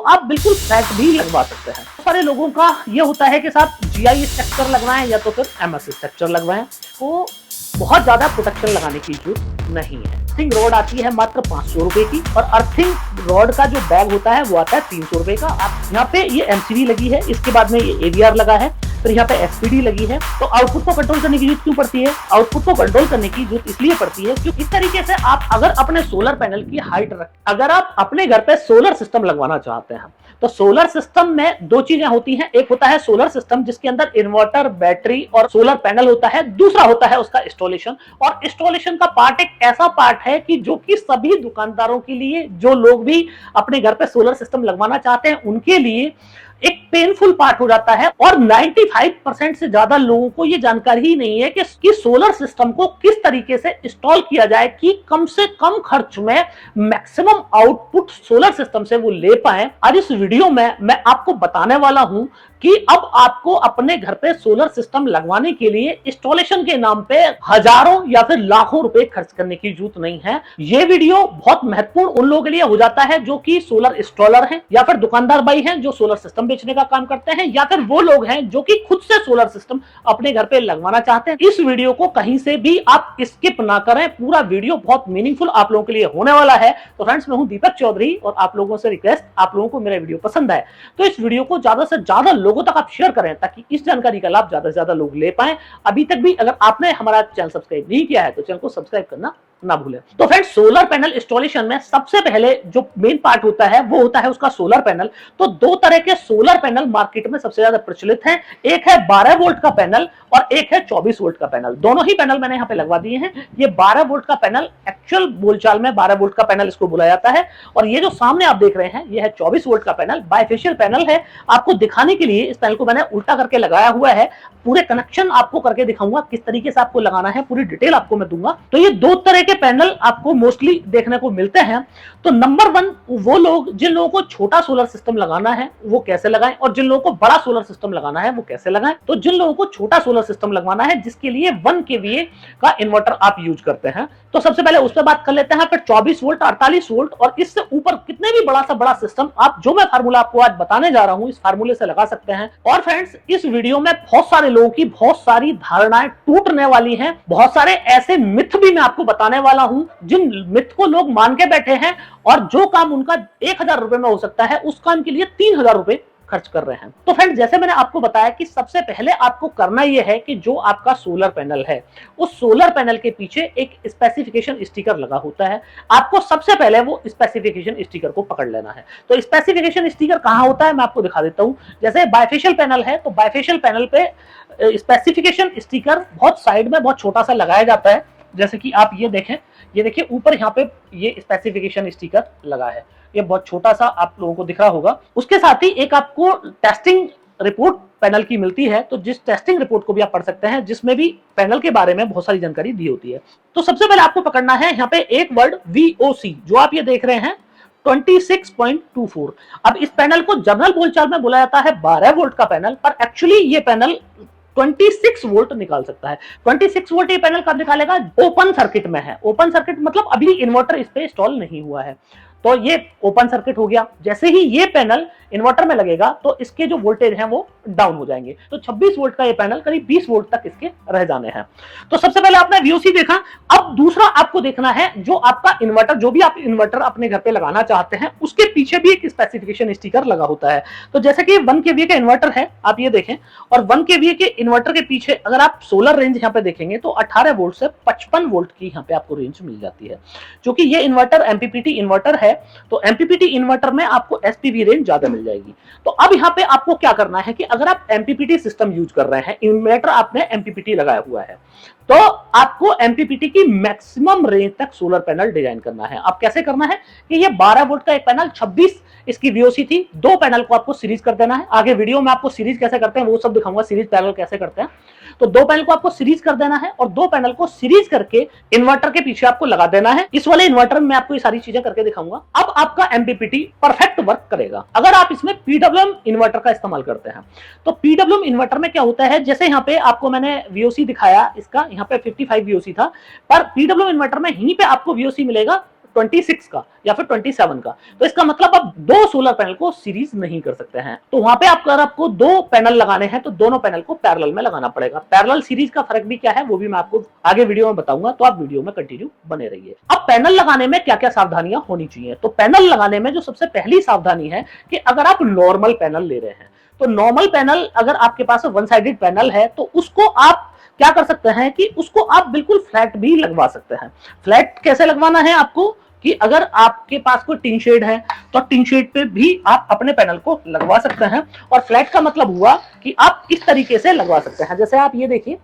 आप बिल्कुल फ्लैट भी लगवा सकते हैं। बहुत सारे लोगों का ये होता है कि साहब जीआई स्ट्रक्चर लगवाएं या तो फिर एमएस स्ट्रक्चर लगवाएं, तो बहुत ज्यादा प्रोटेक्शन लगाने की जरूरत नहीं है। अर्थिंग रॉड आती है मात्र 500 रुपए की, और अर्थिंग रॉड का जो बैग होता है वो आता है 300 रुपए का। आप यहाँ पे ये एमसीवी लगी है, इसके बाद में ये एवीआर लगा है, फिर यहाँ पे एसपीडी लगी है। तो आउटपुट को कंट्रोल करने की जरूरत क्यों पड़ती है? आउटपुट को कंट्रोल करने की जरूरत इसलिए पड़ती है क्योंकि इस तरीके से आप अगर अपने सोलर पैनल की हाइट अगर आप अपने घर पे सोलर सिस्टम लगवाना चाहते हैं तो सोलर सिस्टम में दो चीजें होती हैं। एक होता है सोलर सिस्टम जिसके अंदर इन्वर्टर, बैटरी और सोलर पैनल होता है। दूसरा होता है उसका इंस्टॉलेशन, और इंस्टॉलेशन का पार्ट एक ऐसा पार्ट है कि जो कि सभी दुकानदारों के लिए, जो लोग भी अपने घर पे सोलर सिस्टम लगवाना चाहते हैं उनके लिए एक पेनफुल पार्ट हो जाता है। और 95% से ज्यादा लोगों को ये जानकारी ही नहीं है कि सोलर सिस्टम को किस तरीके से इंस्टॉल किया जाए कि कम से कम खर्च में मैक्सिमम आउटपुट सोलर सिस्टम से वो ले पाए। आज इस वीडियो में मैं आपको बताने वाला हूं कि अब आपको अपने घर पे सोलर सिस्टम लगवाने के लिए इंस्टॉलेशन के नाम पे हजारों या फिर लाखों रुपए खर्च करने की जरूरत नहीं है। ये वीडियो बहुत महत्वपूर्ण उन लोगों के लिए हो जाता है जो कि सोलर इंस्टॉलर हैं, या फिर दुकानदार भाई हैं जो सोलर सिस्टम बेचने का काम करते हैं, या फिर वो लोग हैं जो कि खुद से सोलर सिस्टम अपने घर पे लगवाना चाहते हैं। इस वीडियो को कहीं से भी आप स्किप ना करें, पूरा वीडियो बहुत मीनिंगफुल आप लोगों के लिए होने वाला है। तो फ्रेंड्स, मैं हूं दीपक चौधरी और आप लोगों से रिक्वेस्ट, आप लोगों को मेरा वीडियो पसंद आए तो इस वीडियो को ज्यादा से ज्यादा लोगों तक आप शेयर करें ताकि इस जानकारी का लाभ ज्यादा से ज्यादा लोग ले पाएं। अभी तक भी अगर आपने हमारा चैनल सब्सक्राइब नहीं किया है तो चैनल को सब्सक्राइब करना ना भूलें। तो फ्रेंड्स, सोलर पैनल इंस्टॉलेशन में सबसे पहले जो मेन पार्ट होता है वो होता है उसका सोलर पैनल। तो दो तरह के सोलर पैनल मार्केट में सबसे ज्यादा प्रचलित हैं। एक है 12 वोल्ट का पैनल और एक है 24 वोल्ट का पैनल। दोनों ही पैनल मैंने यहाँ पे लगवा दिए हैं। ये 12 वोल्ट का पैनल, एक्चुअल बोलचाल में 12 वोल्ट का पैनल इसको बुलाया जाता है, और ये जो सामने आप देख रहे हैं ये है 24 वोल्ट का पैनल। बाइफेशियल पैनल है। आपको दिखाने के लिए इस पैनल को मैंने उल्टा करके लगाया हुआ है। पूरे कनेक्शन आपको करके दिखाऊंगा किस तरीके से आपको लगाना है, पूरी डिटेल आपको मैं दूंगा। तो ये दो तरह के पैनल आपको मोस्टली देखने को मिलते हैं। तो नंबर 1, वो लोग जिन लोगों को छोटा सोलर सिस्टम लगाना है वो कैसे लगाएं, और जिन लोगों को बड़ा सोलर सिस्टम लगाना है वो कैसे लगाएं। तो जिन लोगों को छोटा सोलर सिस्टम लगवाना है जिसके लिए 1 kVA का इन्वर्टर आप यूज करते हैं, तो सबसे पहले उस पर बात कर लेते हैं। फिर 24 वोल्ट, 48 वोल्ट और इससे ऊपर कितने भी बड़ा सा बड़ा सिस्टम आप, जो मैं फार्मूला आपको आज बताने जा रहा हूं, इस फार्मूले से लगा सकते हैं। और फ्रेंड्स, इस वीडियो में बहुत सारे लोगों की बहुत सारी धारणाएं टूटने वाली हैं। बहुत सारे ऐसे मिथ भी मैं आपको बताने वाला हूं जिन मिथ को लोग मान के बैठे हैं, और जो काम उनका 1000 रुपए में हो सकता है उस काम के लिए 3000 रुपए खर्च कर रहे हैं। तो फ्रेंड्स, जैसे मैंने आपको बताया कि सबसे पहले आपको करना यह है कि जो आपका सोलर पैनल है उस सोलर पैनल के पीछे एक स्पेसिफिकेशन स्टिकर लगा होता है। आपको सबसे पहले वो स्पेसिफिकेशन स्टिकर को पकड़ लेना है। तो स्पेसिफिकेशन स्टिकर कहां होता है मैं आपको दिखा देता हूं। जैसे बाइफेशियल पैनल है तो बाइफेशियल पैनल पे स्पेसिफिकेशन स्टिकर बहुत साइड में बहुत छोटा सा लगाया जाता है। जैसे कि आप ये देखें, ये देखिए ऊपर यहाँ पे ये स्पेसिफिकेशन स्टिकर लगा है, ये बहुत छोटा सा आप लोगों को दिख रहा होगा। उसके साथ ही एक आपको टेस्टिंग रिपोर्ट पैनल की मिलती है, तो जिस टेस्टिंग रिपोर्ट को भी आप पढ़ सकते हैं जिसमें भी पैनल के बारे में बहुत सारी जानकारी दी होती है। तो सबसे पहले आपको पकड़ना है यहाँ पे एक वर्ड VOC, जो आप ये देख रहे हैं 26.24। अब इस पैनल को जनरल बोलचाल में बोला जाता है 12 वोल्ट का पैनल, पर एक्चुअली ये पैनल 26 वोल्ट निकाल सकता है। 26 वोल्ट ये पैनल कब निकालेगा? ओपन सर्किट में है। ओपन सर्किट मतलब अभी इन्वर्टर इस पे इंस्टॉल नहीं हुआ है, तो ये ओपन सर्किट हो गया। जैसे ही ये पैनल इन्वर्टर में लगेगा तो इसके जो वोल्टेज हैं वो डाउन हो जाएंगे। तो 26 वोल्ट का ये पैनल करीब 20 वोल्ट तक इसके रह जाने हैं। तो सबसे पहले आपने VOC देखा। अब दूसरा आपको देखना है जो आपका इन्वर्टर, जो भी आप इन्वर्टर अपने घर पे लगाना चाहते हैं उसके पीछे भी एक स्पेसिफिकेशन स्टिकर लगा होता है। तो जैसे कि 1 kVA का इन्वर्टर है, आप ये देखें, और 1 kVA के इन्वर्टर के पीछे अगर आप सोलर रेंज यहाँ पे देखेंगे तो 18 वोल्ट से 55 वोल्ट की यहाँ पे आपको रेंज मिल जाती है। क्योंकि ये इन्वर्टर MPPT इन्वर्टर है, तो MPPT इन्वर्टर में आपको SPV रेंज ज्यादा मिल जाएगी। तो अब यहाँ पे आपको क्या करना है कि अगर आप MPPT सिस्टम यूज कर रहे हैं, इन्वर्टर आपने MPPT लगाया हुआ है, तो आपको MPPT की मैक्सिमम रेंज तक सोलर पैनल डिजाइन करना है। अब कैसे करना है कि ये 12 वोल्ट का एक पैनल, 26 इसकी VOC थी, दो पैनल को आपको सीरीज कर देना है। आगे वीडियो में आपको सीरीज कैसे करते हैं वो सब दिखाऊंगा, सीरीज पैनल कैसे करते हैं। तो दो पैनल को आपको सीरीज कर देना है और दो पैनल को सीरीज करके इन्वर्टर के पीछे आपको लगा देना है। इस वाले इन्वर्टर में आपको ये सारी चीजें करके दिखाऊंगा। अब आपका MPPT परफेक्ट वर्क करेगा अगर आप इसमें PWM इन्वर्टर का इस्तेमाल करते हैं। तो PWM इन्वर्टर में क्या होता है, जैसे यहाँ पे आपको मैंने VOC दिखाया, इसका यहाँ पे 55 VOC था, पर PWM इन्वर्टर में यहीं पे आपको VOC मिलेगा 26 का या फिर 27 का, तो इसका मतलब आप दो सोलर पैनल को सीरीज नहीं कर सकते हैं। तो वहां पे अगर आपको दो पैनल लगाने हैं तो दोनों पैनल को पैरेलल में लगाना पड़ेगा। पैरेलल सीरीज का फर्क भी क्या है वो भी मैं आपको आगे वीडियो में बताऊंगा, तो आप वीडियो में कंटिन्यू बने रहिए। अब पैनल लगाने में क्या क्या सावधानियां होनी चाहिए, तो पैनल लगाने में जो सबसे पहली सावधानी है कि अगर आप नॉर्मल पैनल ले रहे हैं, तो नॉर्मल पैनल अगर आपके पास वन साइडेड पैनल है तो उसको आप क्या कर सकते हैं कि उसको आप बिल्कुल फ्लैट भी लगवा सकते हैं। फ्लैट कैसे लगवाना है आपको कि अगर आपके पास कोई टिन शेड है तो टिन शेड पे भी आप अपने पैनल को लगवा सकते हैं। और फ्लैट का मतलब हुआ कि आप इस तरीके से लगवा सकते हैं, जैसे आप ये देखिए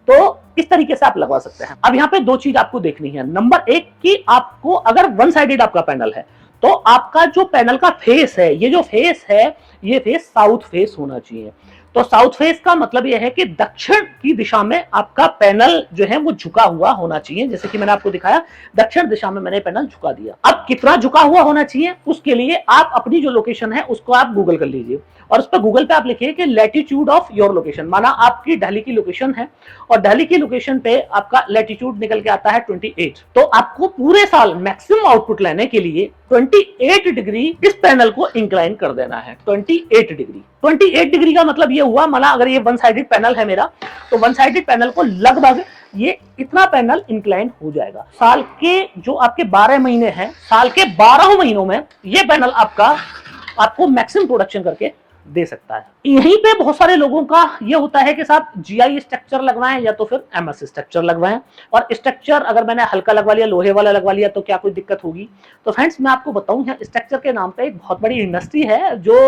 तो इस तरीके से आप लगवा सकते हैं। अब यहाँ पे दो चीज आपको देखनी है। नंबर एक कि आपको अगर वन साइडेड आपका पैनल है तो आपका जो पैनल का फेस है, ये जो फेस है ये फेस साउथ फेस होना चाहिए। तो साउथ फेस का मतलब यह है कि दक्षिण की दिशा में आपका पैनल जो है वो झुका हुआ होना चाहिए। जैसे कि मैंने आपको दिखाया, दक्षिण दिशा में मैंने पैनल झुका दिया। अब कितना झुका हुआ होना चाहिए उसके लिए आप अपनी जो लोकेशन है उसको आप गूगल कर लीजिए और उस पर गूगल पे आप लिखिए कि लैटिट्यूड ऑफ योर लोकेशन, माना आपकी दिल्ली की लोकेशन है और दिल्ली की लोकेशन पे आपका लैटिट्यूड निकल के आता है 28। तो आपको पूरे साल मैक्सिमम आउटपुट लेने के लिए 28 डिग्री इस पैनल को इंक्लाइन कर देना है। 28 डिग्री 28 डिग्री का मतलब ये हुआ, माना अगर ये वन साइडेड पैनल है मेरा, तो वन साइडेड पैनल को लगभग ये इतना पैनल इंक्लाइन हो जाएगा। साल के जो आपके 12 महीने हैं, साल के 12 महीनों में ये पैनल आपको मैक्सिमम प्रोडक्शन करके दे सकता है। यहीं पे बहुत सारे लोगों का ये होता है कि साहब जीआई स्ट्रक्चर लगवाएं या तो फिर एमएस स्ट्रक्चर लगवाएं, और स्ट्रक्चर अगर मैंने हल्का लगवा लिया, लोहे वाला लगवा लिया तो क्या कोई दिक्कत होगी। तो फ्रेंड्स मैं आपको बताऊं, स्ट्रक्चर के नाम पे एक बहुत बड़ी इंडस्ट्री है जो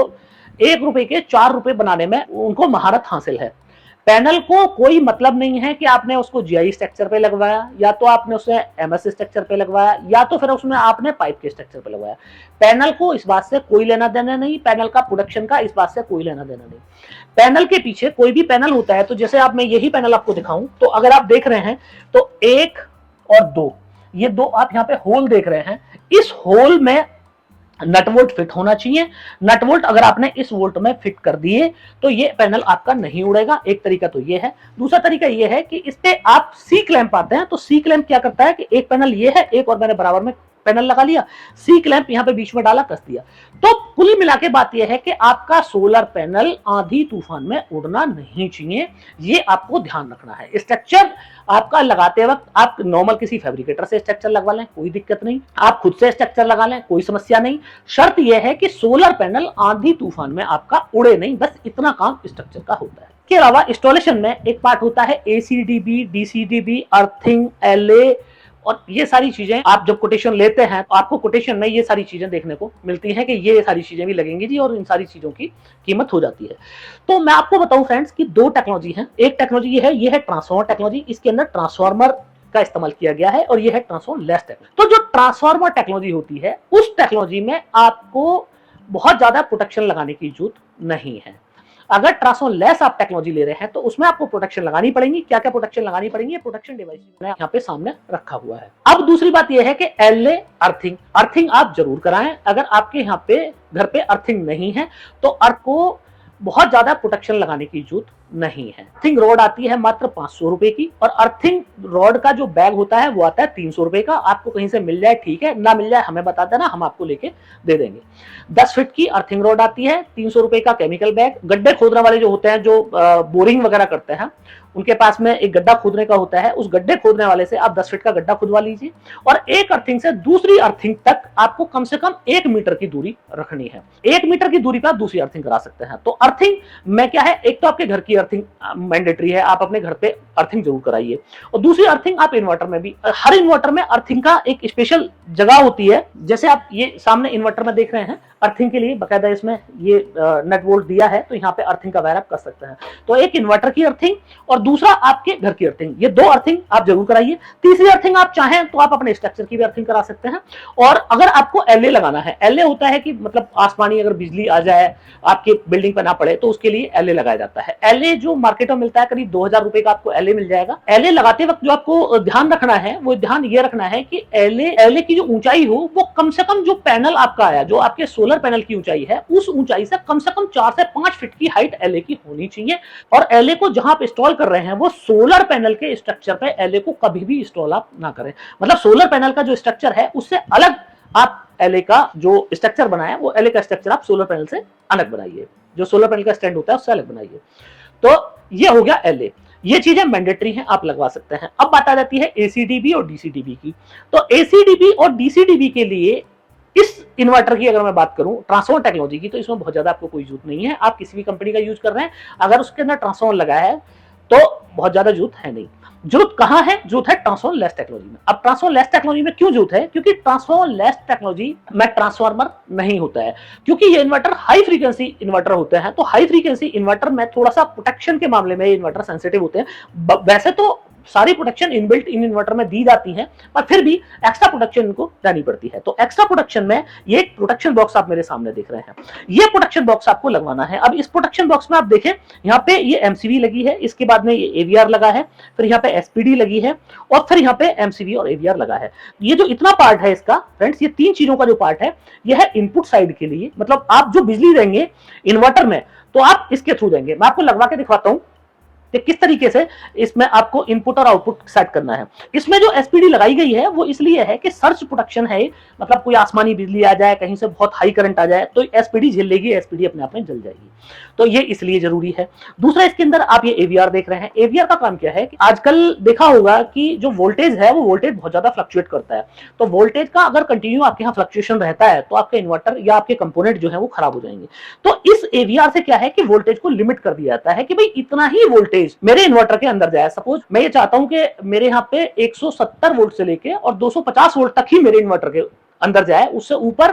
1 रुपए के 4 रुपए बनाने में उनको महारत हासिल है। पैनल को कोई मतलब नहीं है कि आपने उसको जीआई स्ट्रक्चर पे लगवाया या तो आपने उसे एमएस स्ट्रक्चर पे लगवाया या तो फिर उसमें आपने पाइप के स्ट्रक्चर पे लगवाया। पैनल को इस बात से कोई लेना देना नहीं, पैनल का प्रोडक्शन का इस बात से कोई लेना देना नहीं। पैनल के पीछे कोई भी पैनल होता है, तो जैसे आप मैं यही पैनल आपको दिखाऊं तो अगर आप देख रहे हैं तो 1 और 2, ये दो आप यहाँ पे होल देख रहे हैं, इस होल में नट वोल्ट फिट होना चाहिए। नट वोल्ट अगर आपने इस वोल्ट में फिट कर दिए तो ये पैनल आपका नहीं उड़ेगा। एक तरीका तो ये है। दूसरा तरीका ये है कि इस पे आप सी क्लैंप आते हैं, तो सी क्लैंप क्या करता है कि एक पैनल ये है, एक और मैंने बराबर में पैनल लगा लिया, सी क्लैंप यहाँ पे बीच में डाला, कस दिया। तो कुल मिला के बात यह है कि आपका सोलर पैनल आंधी तूफान में उड़ना नहीं चाहिए, ये आपको ध्यान रखना है। स्ट्रक्चर आपका लगाते वक्त आप नॉर्मल किसी फैब्रिकेटर से स्ट्रक्चर लगवा लें, कोई दिक्कत नहीं। आप खुद से स्ट्रक्चर लगा लें, कोई समस्या नहीं। शर्त यह है कि सोलर पैनल आंधी तूफान में आपका उड़े नहीं, बस इतना काम स्ट्रक्चर का होता है। के अलावा इंस्टॉलेशन में एक पार्ट होता है एसीडीबी, डीसीडीबी, अर्थिंग, एलए, और ये सारी चीजें आप जब कोटेशन लेते हैं तो आपको कोटेशन में ये सारी चीजें देखने को मिलती हैं कि ये सारी चीजें भी लगेंगी जी, और इन सारी चीजों की कीमत हो जाती है। तो मैं आपको बताऊं फ्रेंड्स कि दो टेक्नोलॉजी है। एक टेक्नोलॉजी ये है ट्रांसफॉर्मर टेक्नोलॉजी, इसके अंदर ट्रांसफॉर्मर का इस्तेमाल किया गया है, और ये है ट्रांसफॉर्मर लेस टेक्नोलॉजी। तो जो ट्रांसफॉर्मर टेक्नोलॉजी होती है उस टेक्नोलॉजी में आपको बहुत ज्यादा प्रोटेक्शन लगाने की जरूरत नहीं है। अगर ट्रांसफॉर्मर लेस आप टेक्नोलॉजी ले रहे हैं तो उसमें आपको प्रोटेक्शन लगानी पड़ेगी। क्या क्या प्रोटेक्शन लगानी पड़ेगी, प्रोटेक्शन डिवाइस यहाँ पे सामने रखा हुआ है। अब दूसरी बात यह है कि एलए अर्थिंग आप जरूर कराएं। अगर आपके यहाँ पे घर पे अर्थिंग नहीं है तो अर्थ को बहुत ज्यादा प्रोटेक्शन लगाने की जरूरत नहीं है। अर्थिंग रॉड आती है मात्र 500 रुपए की, और अर्थिंग रॉड का जो बैग होता है वो आता है 300 रुपए का। आपको कहीं से मिल जाए ठीक है, ना मिल जाए हमें बता देना, हम आपको लेके दे देंगे। 10 फीट की अर्थिंग रॉड आती है, 300 रुपए का केमिकल बैग। गड्ढे खोदने वाले जो होते हैं, जो बोरिंग वगैरह करते हैं, उनके पास में एक गड्ढा खोदने का होता है, उस गड्ढे खोदने वाले से आप 10 फीट का गड्ढा खुदवा लीजिए, और एक अर्थिंग से दूसरी अर्थिंग तक आपको कम से कम 1 मीटर की दूरी रखनी है। 1 मीटर की दूरी पर आप दूसरी अर्थिंग करा सकते हैं। तो अर्थिंग में क्या है, एक तो आपके घर की अर्थिंग मैंडेटरी है, आप अपने घर पे अर्थिंग जरूर कराइए, और दूसरी अर्थिंग आप इन्वर्टर में भी, हर इन्वर्टर में अर्थिंग का एक स्पेशल जगह होती है। जैसे आप ये सामने इन्वर्टर में देख रहे हैं, अर्थिंग के लिए बकायदा इसमें ये नट बोल्ट दिया है, तो यहाँ पे अर्थिंग का वायर आप कर सकते हैं। तो एक इन्वर्टर की अर्थिंग और दूसरा आपके घर की अर्थिंग, ये 2 अर्थिंग आप जरूर कराइए। तीसरी अर्थिंग आप चाहें तो आप अपने स्ट्रक्चर की भी अर्थिंग करा सकते हैं। और अगर आपको एलए लगाना है, एलए होता है कि मतलब आसमानी अगर बिजली आ जाए आपके बिल्डिंग पर ना पड़े तो उसके लिए एलए लगाया जाता है। एलए एलए जो मार्केट में मिलता है करीब 2000 रुपए का आपको एलए मिल जाएगा। एलए लगाते वक्त जो आपको ध्यान रखना है वो ध्यान ये रखना है कि एलए की जो ऊंचाई हो वो कम से कम जो पैनल आपका आया, जो आपके सोलर पैनल की ऊंचाई है, उस ऊंचाई से कम 4 से 5 फीट की हाइट एलए की होनी चाहिए। और एलए को जहां आप इंस्टॉल कर रहे हैं वो सोलर पैनल के स्ट्रक्चर पे एलए को कभी भी इंस्टॉल आप ना करें। मतलब सोलर पैनल का जो स्ट्रक्चर है उससे अलग आप एलए का जो स्ट्रक्चर बनाए वो एलए का स्ट्रक्चर आप सोलर पैनल से अलग बनाइए, जो सोलर पैनल का स्टैंड होता है उससे अलग बनाइए। तो ये हो गया एलए, ये चीजें मैंडेटरी हैं, आप लगवा सकते हैं। अब बात आ जाती है एसीडीबी और डीसीडीबी की। तो एसीडीबी और डीसीडीबी के लिए इस इन्वर्टर की अगर मैं बात करूं ट्रांसफॉर्मर टेक्नोलॉजी की, तो इसमें बहुत ज्यादा आपको कोई जरूरत नहीं है। आप किसी भी कंपनी का यूज कर रहे हैं, अगर उसके अंदर ट्रांसफॉर्मर लगा है तो बहुत ज्यादा जरूरत है नहीं। जरूरत कहां है? जरूरत है ट्रांसफॉर्मर लेस टेक्नोलॉजी में। अब ट्रांसफॉर्मर लेस टेक्नोलॉजी में क्यों जरूरत है? क्योंकि ट्रांसफॉर्मर लेस टेक्नोलॉजी में ट्रांसफॉर्मर नहीं होता है, क्योंकि ये इन्वर्टर हाई फ्रीक्वेंसी इन्वर्टर होते हैं। तो हाई फ्रीक्वेंसी इन्वर्टर में थोड़ा सा प्रोटेक्शन के मामले में इन्वर्टर सेंसिटिव होते हैं। वैसे तो सारी प्रोटेक्शन इनबिल्ट इन इन्वर्टर में दी जाती है, पर फिर भी एक्स्ट्रा प्रोटेक्शन इनको देनी पड़ती है। तो एक्स्ट्रा प्रोटेक्शन में ये एक प्रोटेक्शन बॉक्स आप मेरे सामने देख रहे हैं, ये प्रोटेक्शन बॉक्स आपको लगवाना है। अब इस प्रोटेक्शन बॉक्स में आप देखें, यहाँ पे ये एमसीवी लगी है, इसके बाद में ये एवीआर लगा है, फिर यहाँ पे एसपीडी लगी है, और फिर यहाँ पे एमसीवी और एवीआर लगा है। ये जो इतना पार्ट है इसका फ्रेंड्स, ये 3 चीजों का जो पार्ट है, यह है इनपुट साइड के लिए। मतलब आप जो बिजली देंगे इन्वर्टर में तो आप इसके थ्रू देंगे। मैं आपको लगवा के दिखाता हूं कि किस तरीके से इसमें आपको इनपुट और आउटपुट सेट करना है। इसमें जो एसपीडी लगाई गई है वो इसलिए है कि सर्च प्रोटेक्शन है, मतलब कोई आसमानी बिजली आ जाए, कहीं से बहुत हाई करंट आ जाए तो एसपीडी झेल लेगी, एसपीडी अपने आप में जल जाएगी। तो ये इसलिए जरूरी है। दूसरा, इसके अंदर आप ये एवीआर देख रहे हैं। एवीआर का काम क्या है कि आजकल देखा होगा कि जो वोल्टेज है वो वोल्टेज बहुत ज्यादा फ्लक्चुएट करता है। तो वोल्टेज का अगर कंटिन्यू आपके यहाँ फ्लक्चुएशन रहता है तो आपके इन्वर्टर या आपके कंपोनेंट जो है वो खराब हो जाएंगे। तो इस एवीआर से क्या है कि वोल्टेज को लिमिट कर दिया जाता है कि भाई इतना ही वोल्टेज मेरे इन्वर्टर के अंदर जाए। सपोज मैं ये चाहता हूं कि मेरे यहाँ पे 170 वोल्ट से लेके और 250 वोल्ट तक ही मेरे इन्वर्टर के अंदर जाए, उससे ऊपर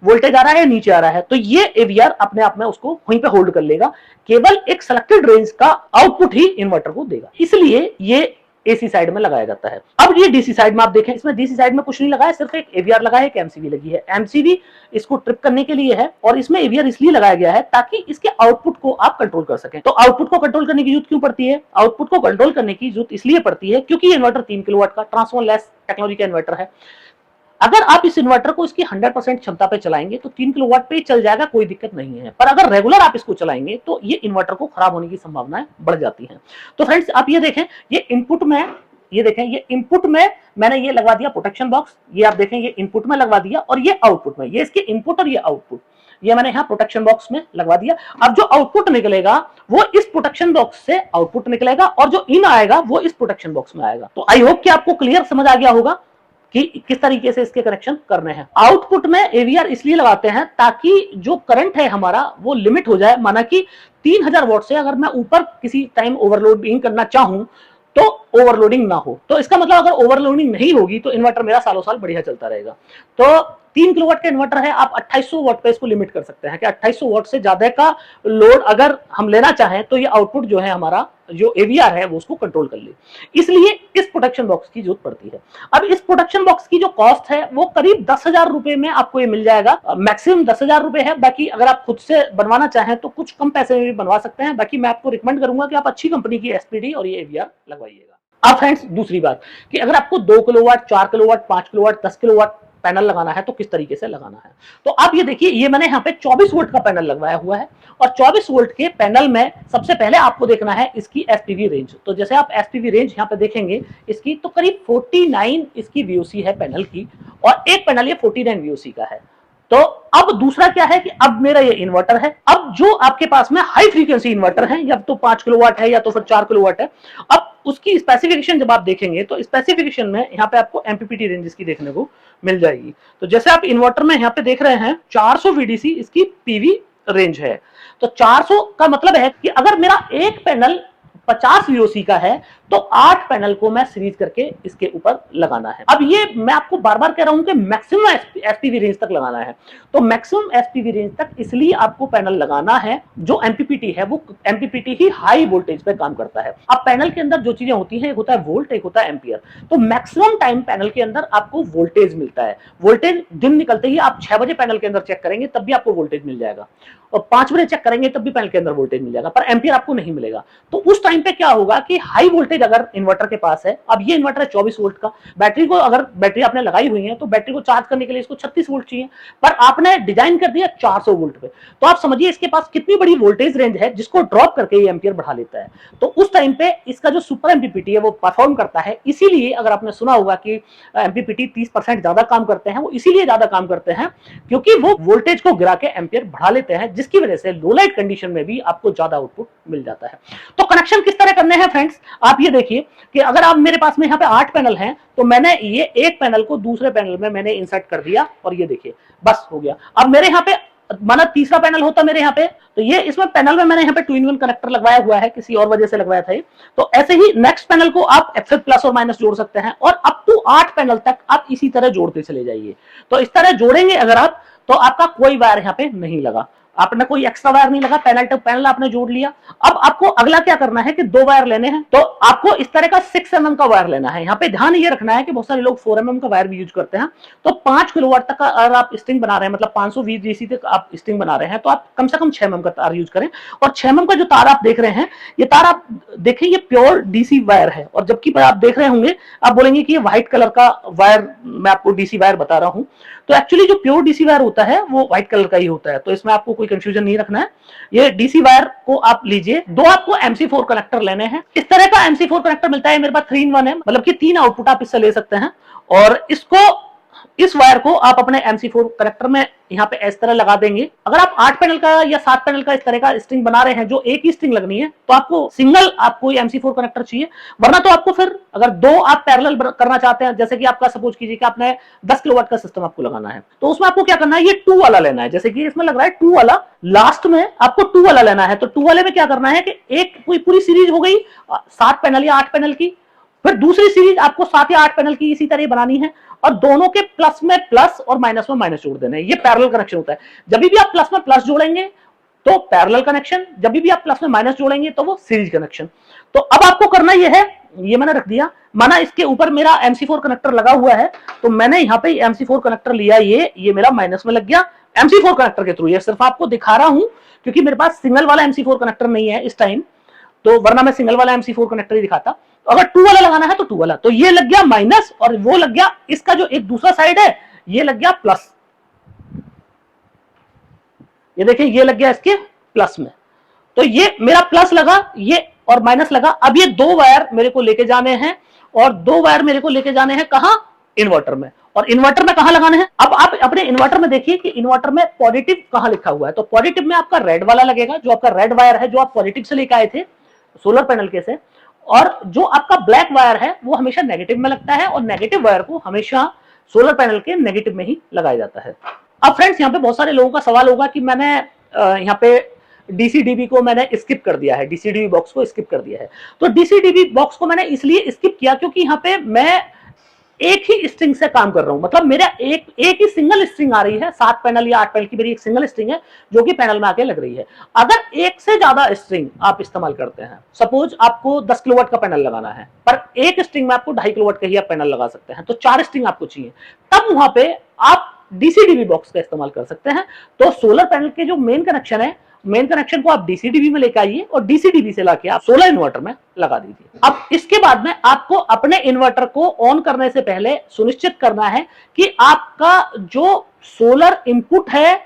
वोल्टेज आ रहा है, नीचे आ रहा है, तो ये एवीआर अपने आप में उसको वहीं पे होल्ड कर लेगा। केवल एक सिलेक्टेड रेंज का आउटपुट ही इन्वर्टर को देगा, इसलिए ये एसी साइड में लगाया जाता है। अब ये डीसी साइड में आप देखें, इसमें डीसी साइड में कुछ नहीं लगा है, सिर्फ एक एवीआर लगा है, एक एमसीवी लगी है। एमसीवी इसको ट्रिप करने के लिए है और इसमें एवीआर इसलिए लगाया गया है ताकि इसके आउटपुट को आप कंट्रोल कर सकें। तो आउटपुट को कंट्रोल करने की जरूरत क्यों पड़ती है? आउटपुट को कंट्रोल करने की जरूरत इसलिए पड़ती है क्योंकि इन्वर्टर 3 किलोवाट का ट्रांसफॉर्मर लेस टेक्नोलॉजी का इन्वर्टर है। अगर आप इस इन्वर्टर को इसकी 100% क्षमता पे चलाएंगे तो 3 किलोवाट पे चल जाएगा, कोई दिक्कत नहीं है। पर अगर रेगुलर आप इसको चलाएंगे तो ये इन्वर्टर को खराब होने की संभावनाएं बढ़ जाती हैं। तो फ्रेंड्स आप ये देखें, ये इनपुट में, ये देखें, ये इनपुट में मैंने ये लगवा दिया प्रोटेक्शन बॉक्स। ये आप देखें, ये इनपुट में लगवा दिया और ये आउटपुट में, ये इसके इनपुट और ये आउटपुट, ये मैंने यहाँ प्रोटेक्शन बॉक्स में लगवा दिया। अब जो आउटपुट निकलेगा वो इस प्रोटेक्शन बॉक्स से आउटपुट निकलेगा और जो इन आएगा वो इस प्रोटेक्शन बॉक्स में आएगा। तो आई होप कि आपको क्लियर समझ आ गया होगा कि किस तरीके से इसके कनेक्शन करने हैं। आउटपुट में एवीआर इसलिए लगाते हैं ताकि जो करंट है हमारा वो लिमिट हो जाए। माना कि 3000 वॉट से अगर मैं ऊपर किसी टाइम ओवरलोडिंग करना चाहूं तो ओवरलोडिंग ना हो। तो इसका मतलब अगर ओवरलोडिंग नहीं होगी तो इन्वर्टर मेरा सालों साल बढ़िया चलता रहेगा। तो 3 किलोवाट का इन्वर्टर है, आप 2800 वॉट पे इसको लिमिट कर सकते हैं कि 2800 वॉट से ज्यादा का लोड अगर हम लेना चाहें तो ये आउटपुट जो है हमारा, जो एवीआर है वो उसको कंट्रोल कर ले। इसलिए इस प्रोटेक्शन बॉक्स की जरूरत पड़ती है। अब इस प्रोटेक्शन बॉक्स की जो कॉस्ट है वो करीब 10,000 रुपए में आपको ये मिल जाएगा। मैक्सिमम 10,000 रुपए है, बाकी अगर आप खुद से बनवाना चाहें तो कुछ कम पैसे में भी बनवा सकते हैं। बाकी मैं आपको रिकमेंड करूंगा कि आप अच्छी कंपनी की एसपीडी और ये एवीआर लगवाइएगा। अब फ्रेंड्स दूसरी बात कि अगर आपको 2 kilowatt, 4 kilowatt, 5 kilowatt, 10 kilowatt panel लगाना है तो किस तरीके से लगाना है। तो आप ये देखिए, ये मैंने यहाँ पे 24 वोल्ट का पैनल लगवाया हुआ है और 24 वोल्ट के पैनल में सबसे पहले आपको देखना है इसकी एसपीवी रेंज। तो जैसे आप एसपीवी रेंज यहाँ पे देखेंगे इसकी, तो करीब 49 इसकी वीओसी है पैनल की, और एक पैनल ये 49 वीओसी का है। तो अब दूसरा क्या है कि अब मेरा ये इन्वर्टर है, अब जो आपके पास में हाई फ्रीक्वेंसी इन्वर्टर है, या तो 5 किलोवाट है या तो फिर 4 किलोवाट है, अब उसकी स्पेसिफिकेशन जब आप देखेंगे तो स्पेसिफिकेशन में यहाँ पे आपको एमपीपीटी रेंज इसकी देखने को मिल जाएगी। तो जैसे आप इन्वर्टर में यहाँ पे देख रहे हैं 400 वीडीसी इसकी पीवी रेंज है। तो 400 का मतलब है कि अगर मेरा एक पैनल 50 वीओसी का है तो 8 पैनल को मैं सीरीज करके इसके ऊपर लगाना है। अब ये मैं आपको बार बार कह रहा हूं कि मैक्सिमम एसपीवी रेंज तक लगाना है। तो मैक्सिमम एसपीवी रेंज तक इसलिए आपको पैनल लगाना है, जो एमपीपीटी है वो एमपीपीटी ही हाई वोल्टेज पे काम करता है। अब पैनल के अंदर जो चीजें होती हैं, एक होता है वोल्ट, एक होता है एम्पियर। तो मैक्सिमम टाइम पैनल के अंदर आपको वोल्टेज मिलता है। वोल्टेज दिन निकलते ही आप 6 बजे पैनल के अंदर चेक करेंगे तब भी आपको वोल्टेज मिल जाएगा, और 5 बजे चेक करेंगे तब भी पैनल के अंदर वोल्टेज मिल जाएगा, पर एम्पियर आपको नहीं मिलेगा। तो उस टाइम पे क्या होगा कि हाई वोल्टेज अगर इन्वर्टर के पास है, अब ये इन्वर्टर है 24 वोल्ट का, बैटरी को अगर बैटरी आपने लगाई हुई है तो बैटरी को चार्ज करने के लिए इसको 36 वोल्ट चाहिए, पर आपने डिजाइन कर दिया 400 वोल्ट पे, तो आप समझिए इसके पास कितनी बड़ी वोल्टेज रेंज है जिसको ड्रॉप करके ये एम्पियर बढ़ा लेता है। तो उस टाइम पे इसका जो सुपर एमपीपीटी है वो परफॉर्म करता है। इसीलिए अगर आपने सुना होगा कि एमपीपीटी 30% ज्यादा काम करते हैं, वो इसीलिए ज्यादा काम करते हैं क्योंकि वो वोल्टेज को गिरा के एम्पियर बढ़ा लेते हैं, जिसकी वजह से लो लाइट कंडीशन में भी आपको ज्यादा आउटपुट मिल जाता है। तो कनेक्शन किस तरह करने हैं फ्रेंड्स, आप ये देखिए कि अगर आप मेरे पास में यहाँ पे 8 पैनल हैं, तो मैंने ये एक पैनल को दूसरे पैनल में मैंने इंसर्ट कर दिया और ये देखिए बस हो गया। अब मेरे यहाँ पे माना तीसरा पैनल होता मेरे यहाँ पे, तो ये इसमें पैनल में मैंने यहाँ पे 2-in-1 कनेक्टर लगवाया हुआ है, किसी और वजह से लगवाया था ये। तो ऐसे ही नेक्स्ट पैनल को आप फिर प्लस और माइनस जोड़ सकते हैं, और अप टू 8 पैनल तक आप इसी तरह जोड़ते चले जाइए। तो इस तरह जोड़ेंगे अगर आप, तो आपका कोई वायर यहाँ पे नहीं लगा, आपने कोई एक्स्ट्रा वायर नहीं लगा, पैनल टू पैनल आपने जोड़ लिया। अब आपको अगला क्या करना है कि 2 वायर लेने हैं, तो आपको इस तरह का 6 mm का वायर लेना है। यहाँ पे ध्यान ये रखना है कि बहुत सारे लोग 4 mm का वायर भी यूज करते हैं। तो 5 किलोवाट तक का अगर आप स्ट्रिंग बना रहे हैं, मतलब 520 डीसी तक आप स्ट्रिंग बना रहे हैं, तो आप कम से कम 6 mm का तार यूज करें। और 6 mm का जो तार आप देख रहे हैं, ये तार आप देखें ये प्योर डीसी वायर है, और जबकि आप देख रहे होंगे आप बोलेंगे कि ये व्हाइट कलर का वायर मैं आपको डीसी वायर बता रहा हूं, तो एक्चुअली जो प्योर डीसी वायर होता है वो व्हाइट कलर का ही होता है। तो इसमें आपको कोई कंफ्यूजन नहीं रखना है। ये डीसी वायर को आप लीजिए, 2 आपको MC4 कनेक्टर लेने हैं। इस तरह का MC4 कनेक्टर मिलता है, मेरे पास 3-in-1 है, मतलब कि 3 आउटपुट आप इससे ले सकते हैं। और इस वायर को आप अपने MC4 कनेक्टर में यहाँ पे इस तरह लगा देंगे। अगर आप 8 पैनल का या 7 पैनल का इस तरह का स्ट्रिंग बना रहे हैं जो एक ही स्ट्रिंग लगनी है, तो आपको सिंगल आपको MC4 कनेक्टर चाहिए, वरना तो आपको फिर अगर 2 आप पैरेलल करना चाहते हैं, जैसे कि आपका सपोज कीजिए कि आपने 10 किलोवाट का सिस्टम आपको लगाना है, तो उसमें आपको क्या करना है, ये 2 वाला लेना है। जैसे कि इसमें लग रहा है 2 वाला, लास्ट में आपको 2 वाला लेना है। तो 2 वाले में क्या करना है कि एक कोई पूरी सीरीज हो गई 7 पैनल या 8 पैनल की, फिर दूसरी सीरीज आपको 7 या 8 पैनल की इसी तरह बनानी है, और दोनों के प्लस में प्लस और माइनस में माइनस जोड़ देना है। ये पैरेलल कनेक्शन होता है। जब भी आप प्लस में प्लस जोड़ेंगे तो पैरेलल कनेक्शन, जब भी आप प्लस में माइनस जोड़ेंगे तो वो सीरीज कनेक्शन। तो अब आपको करना ये है, ये मैंने रख दिया, माना इसके ऊपर मेरा MC4 कनेक्टर लगा हुआ है, तो मैंने यहाँ पे MC4 कनेक्टर लिया, ये मेरा माइनस में लग गया MC4 कनेक्टर के थ्रू। ये सिर्फ आपको दिखा रहा हूं क्योंकि मेरे पास सिंगल वाला MC4 कनेक्टर नहीं है इस टाइम, तो वरना मैं सिंगल वाला MC4 कनेक्टर ही दिखाता। तो अगर 2 वाला लगाना है तो 2 वाला, तो ये लग गया माइनस, और वो लग गया इसका जो एक दूसरा साइड है ये लग गया प्लस। ये देखिए ये लग गया इसके प्लस में, तो ये मेरा प्लस लगा, ये और माइनस लगा। अब ये 2 वायर मेरे को लेके जाने हैं, और 2 वायर मेरे को लेके जाने हैं कहां, इन्वर्टर में। और इन्वर्टर में कहां लगाने हैं, अब आप अपने इन्वर्टर में देखिए कि इन्वर्टर में पॉजिटिव कहां लिखा हुआ है। तो पॉजिटिव में आपका रेड वाला लगेगा, जो आपका रेड वायर है जो आप पॉजिटिव से लेके आए थे सोलर पैनल के से, और जो आपका ब्लैक वायर है वो हमेशा नेगेटिव में लगता है, और नेगेटिव वायर को हमेशा सोलर पैनल के नेगेटिव में ही लगाया जाता है। अब फ्रेंड्स यहाँ पे बहुत सारे लोगों का सवाल होगा कि मैंने यहाँ पे डीसीडीबी को मैंने स्किप कर दिया है, डीसीडीबी बॉक्स को स्किप कर दिया है। तो डीसीडीबी बॉक्स को मैंने इसलिए स्किप किया क्योंकि यहाँ पे मैं एक ही स्ट्रिंग से काम कर रहा हूं, मतलब मेरा एक ही सिंगल स्ट्रिंग आ रही है, 7 पैनल या 8 पैनल की मेरी एक सिंगल स्ट्रिंग है जो कि पैनल में आके लग रही है। अगर एक से ज्यादा स्ट्रिंग आप इस्तेमाल करते हैं, सपोज आपको 10 किलोवाट का पैनल लगाना है, पर एक स्ट्रिंग में आपको 2.5 किलोवाट का ही आप पैनल लगा सकते हैं, तो 4 स्ट्रिंग आपको चाहिए, तब वहां पे आप डीसीडीबी बॉक्स का इस्तेमाल कर सकते हैं। तो सोलर पैनल के जो मेन कनेक्शन है, मेन कनेक्शन को आप डीसीडीबी में लेकर आइए और डीसीडीबी से लाके आप सोलर इन्वर्टर में लगा दीजिए। अब इसके बाद में आपको अपने इन्वर्टर को ऑन करने से पहले सुनिश्चित करना है कि आपका जो सोलर इनपुट है,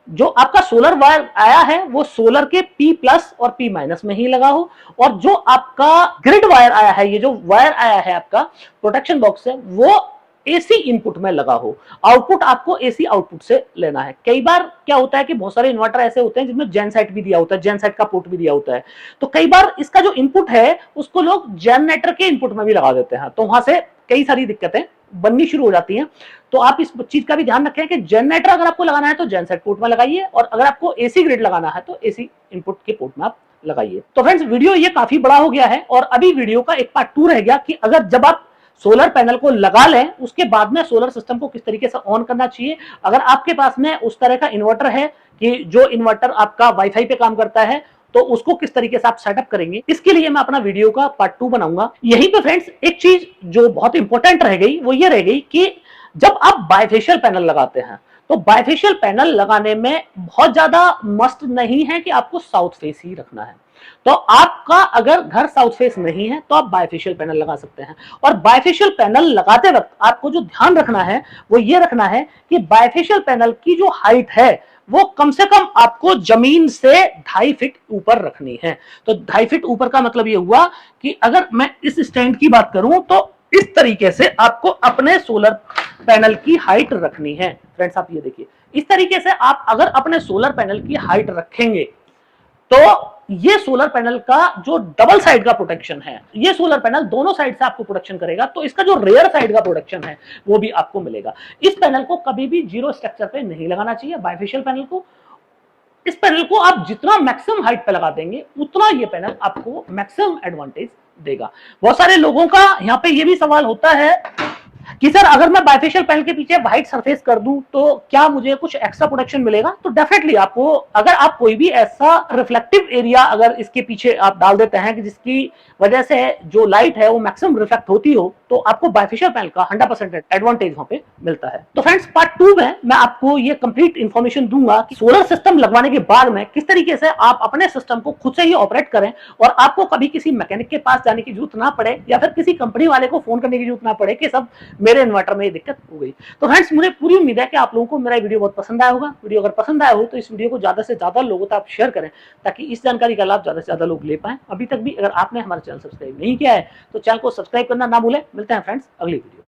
जो आपका सोलर वायर आया है वो सोलर के P+ और P- में ही लगा हो, और जो आपका ग्रिड वायर आया है, ये जो वायर आया है आपका प्रोटेक्शन बॉक्स से, वो एसी इनपुट में लगा हो। आउटपुट आपको एसी आउटपुट से लेना है। कई बार क्या होता है कि बहुत सारे इन्वर्टर ऐसे होते हैं जिसमें जेनसेट भी दिया होता है, जेनसेट का पोर्ट भी दिया होता है, तो कई बार इसका जो इनपुट है उसको लोग जनरेटर के इनपुट में भी लगा देते हैं, तो वहां से कई सारी दिक्कतें बननी शुरू हो जाती हैं। तो आप इस चीज का भी ध्यान रखें कि जनरेटर अगर आपको लगाना है तो जेनसेट पोर्ट में लगाइए, और अगर आपको एसी ग्रिड लगाना है तो एसी इनपुट के पोर्ट में आप लगाइए। तो फ्रेंड्स वीडियो ये काफी बड़ा हो गया है और अभी वीडियो का एक पार्ट 2 रह गया कि अगर जब आप सोलर पैनल को लगा लें उसके बाद में सोलर सिस्टम को किस तरीके से ऑन करना चाहिए। अगर आपके पास में उस तरह का इन्वर्टर है कि जो इन्वर्टर आपका वाईफाई पे काम करता है तो उसको किस तरीके से आप सेटअप करेंगे, इसके लिए मैं अपना वीडियो का पार्ट 2 बनाऊंगा। यहीं पे फ्रेंड्स एक चीज जो बहुत इंपॉर्टेंट रह गई वो ये रह गई कि जब आप बायफेशियल पैनल लगाते हैं तो बायफेशियल पैनल लगाने में बहुत ज्यादा मस्ट नहीं है कि आपको साउथ फेस ही रखना है। तो आपका अगर घर साउथ फेस नहीं है तो आप बायफेशियल पैनल लगा सकते हैं। और बायफेशियल पैनल लगाते वक्त आपको जो ध्यान रखना है वो ये रखना है कि बायफेशियल पैनल की जो हाइट है वो कम से कम आपको जमीन से 2.5 फीट ऊपर रखनी है। तो 2.5 फीट ऊपर का मतलब ये हुआ कि अगर मैं इस स्टैंड की बात करूं तो इस तरीके से आपको अपने सोलर पैनल की हाइट रखनी है। फ्रेंड्स आप ये देखिए, इस तरीके से आप अगर अपने सोलर पैनल की हाइट रखेंगे तो ये सोलर पैनल का जो डबल साइड का प्रोटेक्शन है, ये सोलर पैनल दोनों साइड से आपको प्रोटेक्शन करेगा। तो इसका जो रेयर साइड का प्रोटेक्शन है वो भी आपको मिलेगा। इस पैनल को कभी भी जीरो स्ट्रक्चर पे नहीं लगाना चाहिए, बायफेशियल पैनल को। इस पैनल को आप जितना मैक्सिमम हाइट पे लगा देंगे उतना ये पैनल आपको मैक्सिमम एडवांटेज देगा। बहुत सारे लोगों का यहाँ पे ये भी सवाल होता है कि सर अगर मैं बायफेशियल पैनल के पीछे व्हाइट सरफेस कर दूं तो क्या मुझे कुछ एक्स्ट्रा प्रोटेक्शन मिलेगा। तो डेफिनेटली आपको, अगर आप कोई भी ऐसा रिफ्लेक्टिव एरिया अगर इसके पीछे आप डाल देते हैं कि जिसकी वजह से जो लाइट है वो मैक्सिमम रिफ्लेक्ट होती हो तो आपको बायफेशियल पैनल का 100% एडवांटेज वहां पे मिलता है। तो फ्रेंड्स पार्ट 2 में मैं आपको ये कंप्लीट इंफॉर्मेशन दूंगा कि सोलर सिस्टम लगवाने के बाद में किस तरीके से आप अपने सिस्टम को खुद से ही ऑपरेट करें और आपको कभी किसी मैकेनिक के पास जाने की जरूरत ना पड़े या फिर किसी कंपनी वाले को फोन करने की जरूरत ना पड़े कि सब मेरे इन्वर्टर में ये दिक्कत हो गई। तो फ्रेंड्स मुझे पूरी उम्मीद है कि आप लोगों को मेरा वीडियो बहुत पसंद आया होगा। वीडियो अगर पसंद आया हो तो इस वीडियो को ज्यादा से ज्यादा लोगों तक आप शेयर करें ताकि इस जानकारी का लाभ ज्यादा से ज्यादा लोग ले पाए। अभी तक भी अगर आपने हमारा चैनल सब्सक्राइब नहीं किया है तो चैनल को सब्सक्राइब करना ना भूलें। मिलते हैं फ्रेंड्स अगली वीडियो।